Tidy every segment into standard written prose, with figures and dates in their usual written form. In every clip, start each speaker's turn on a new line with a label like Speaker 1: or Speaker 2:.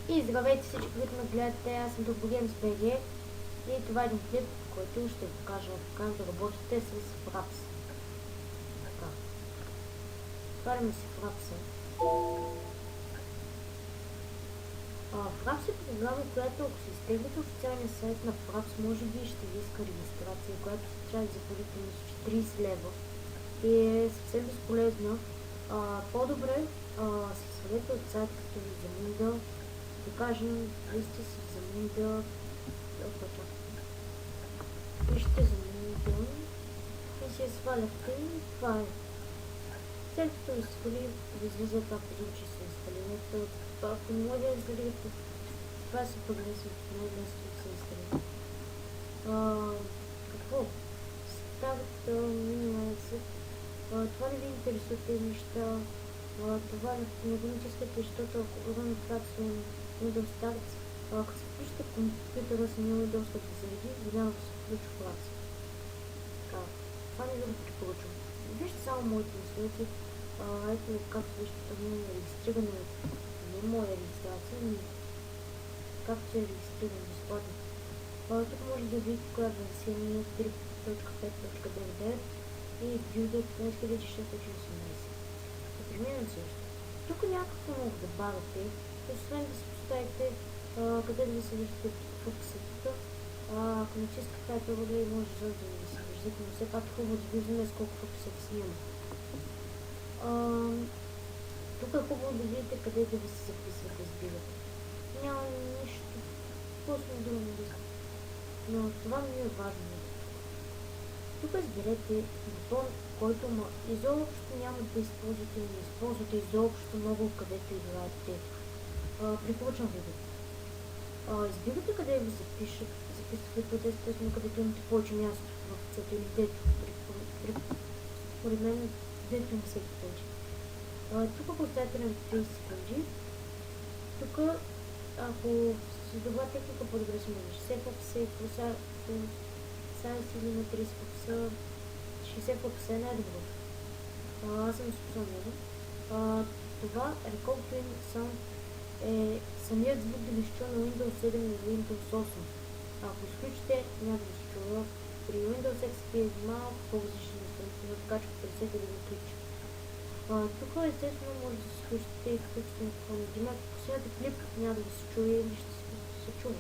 Speaker 1: И здравейте всички, които ме гледате, аз съм Турбогеймс БГ и това е един клип, който ще ви покажа как да работите с Fraps. Така. Отваряме си Fraps. Fraps е програма, която ако си изтеглите официалния сайт на Fraps, може би ще ви иска регистрация, която се трябва да заплатите мисля 30 лева и е съвсем безполезна. По-добре си свалете от сайт като ви за Moodle. Да кажем, вижте си за Moodle, вижте за Moodle и си я сваляте и това е. След като ви свали, ви излиза това позучи се инсталирате. Ако не може да инсталирате, това се поднесе от най-лесно да се инсталира. Какво? Старт минимайсът. Това не ви интересува тези неща. Това не го натискате, защото ако ръвам Fraps Windows Start, ако се включите компютъра с Windows като зареди, веднага да се включва Fraps. Така, това не ви го препоръчвам. Вижте само моите насоки. Ето както вижте, това не е регистриране, не е моя регистрация, но както се е регистриран безплатно. Тук може да видите коя версия е 3.5.99 и Build 15618. Да преминем също. Тук някакво мога да добавяте, освен да си поставите къде да ви се виждате фокусата. Ако натискате тази първа, може да ви се виждате, но все пак хубаво да виждаме с колко фокусата снима. Тук е хубаво да видите къде да ви се записвате, сбивате. Няма нищо по-сме друго да. Но това ми е важно. Тук изберете бутон, който изобщо няма да използвате и не използвате изобщо много където играете. Препоръчвам ви. Избирате къде ви записвате, естествено където имате повече място в цето или дето. Според мен дето им всеки повече. Тук поставяте на 30 секунди. Тук, ако с добра техника по-добре се може 60 фокуса и сайз или на 30 фокуса, 60 фокуса е най-добро. Аз съм способен. Това Record Twin Sound е самият звук да ви се чува на Windows 7 и Windows 8. Ако изключите, няма да ви се чува. При Windows XP е малко по-различен инструмент, така че потърсете да го включи. Тук естествено може да се включите и включите на фона дима. Ако последната клип няма да ви се чуе или ще се чува.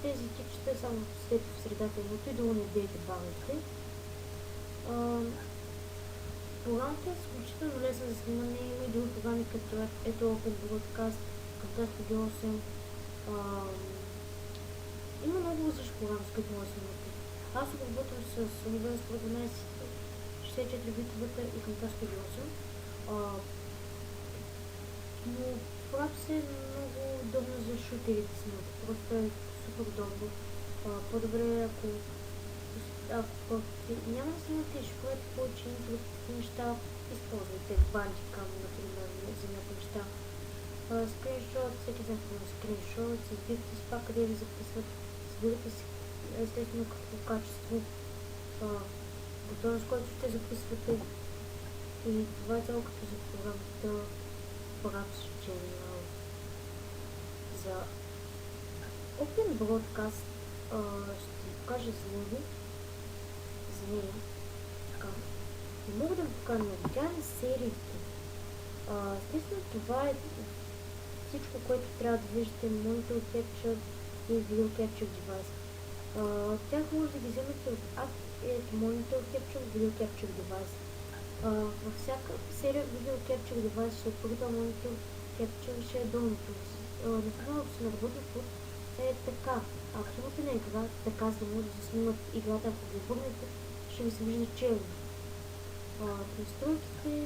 Speaker 1: Тези типчета само след в средата името и долу не дейте бавите. Програмата е изключително лесна за снимане, има и други програми като ето Open Broadcast, Camtasia 8. Има много различни програми, с които може да снимате. Аз работвам с Universe Pro 12, 64 битовата и Camtasia 8. Но Fraps е много удобно за шутерите снимате. Просто е супер удобно. По-добре ако няма да снимате и школите повече неща, използвайте бандикам, например, за някои неща. Скриншот, всеки знае скриншот, избирате си пак къде ви записват, избирате си естествено какво качество, бутона с който ще записвате и това е цялото за програмата Fraps General. За Open Broadcast ще ви покажа за него. За нея. Така. Не мога да ви покажа много. Тя е сериите. Естествено това е всичко, което трябва да виждате Monitor Capture и Video Capture Device. Тях може да ги вземете от Monitor Capture и Video Capture Device. Във всяка серия Video Capture Device ще е първата Monitor Capture ще е долното. Например, ако се наработите е така. Ако имате на игра, така за да може да се снимат играта, ако ги върнете, ще ви се вижда черно. Настройките,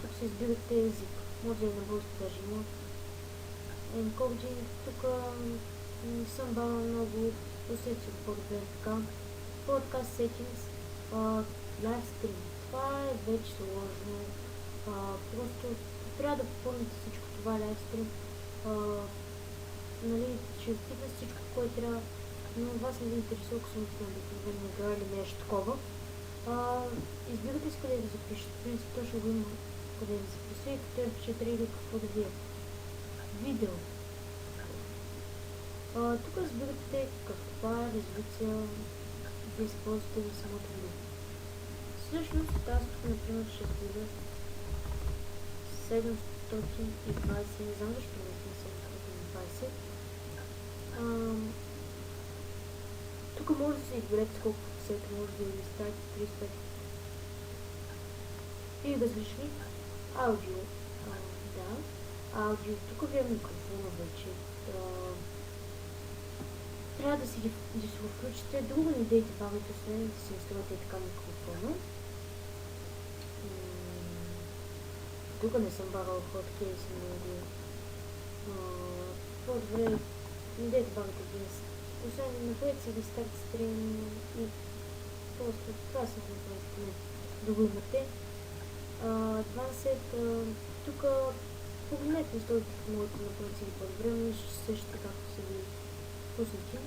Speaker 1: тук се избирате език. Може да е на български даже има. Encoding, тук не съм бавна много, усети по-добре така. Podcast Settings, Livestream. Това е вече сложно. Просто трябва да попълните всичко това Livestream. Нали, ще отида всичко, което трябва, но вас не ви интересува, ако съм обикновена игра или нещо такова. Избирате си къде да запишете, в принцип точно го има къде да запиша и като я пишете или какво да вие. видео. Тук разбирате каква е резолюция да използвате в самото видео. Всъщност тази тук, например, ще бъде 720, не знам защо не сме 720. Тук може да се изберете колко пикселта може да изставите 300 и различни аудио. Да, аудио. Тук ви е микрофона вече. Трябва да си го включите. Друго не дейте бавите, освен да си инсталирате така микрофона. Тук не съм бавал хоткейс, много. По-добре не дейте бавите днес. Освен направете си рестарт стрим и просто това са направите. Да го имате. 20. Тук погледнете настройките, които могат да направите си по-добре, но също така са ви пуснати.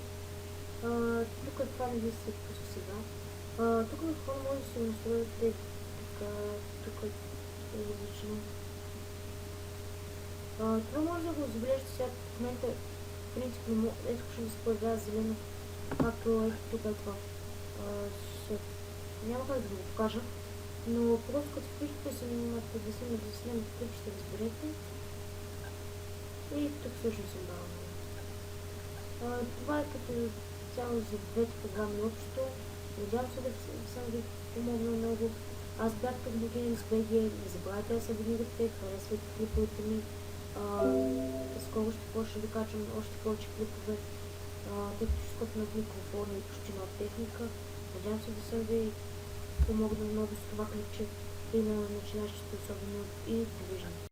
Speaker 1: Тук това не ви се пуска сега. Тук на фона може да се настроите така, тук е различно. Това може да го забележите сега в момента, принципно, ето ще ми се появява зелено, както ето тук е това. Няма как да го покажа, но просто като включите се имате да снимате, тук ще разберете. И тук всъщност съм дала. Това е като цяло за двете програми общо. Надявам се да съм ви помогнал много. Аз бях тук до GamesBG, не забравяйте да се абонирате, харесвайте клиповете ми. Скоро ще почна да качвам още повече клипове, тъй като ще скъпна микрофона и почти нова техника. Надявам се да съм ви помогнал много с това клипче и на начинащите особено и довиждане.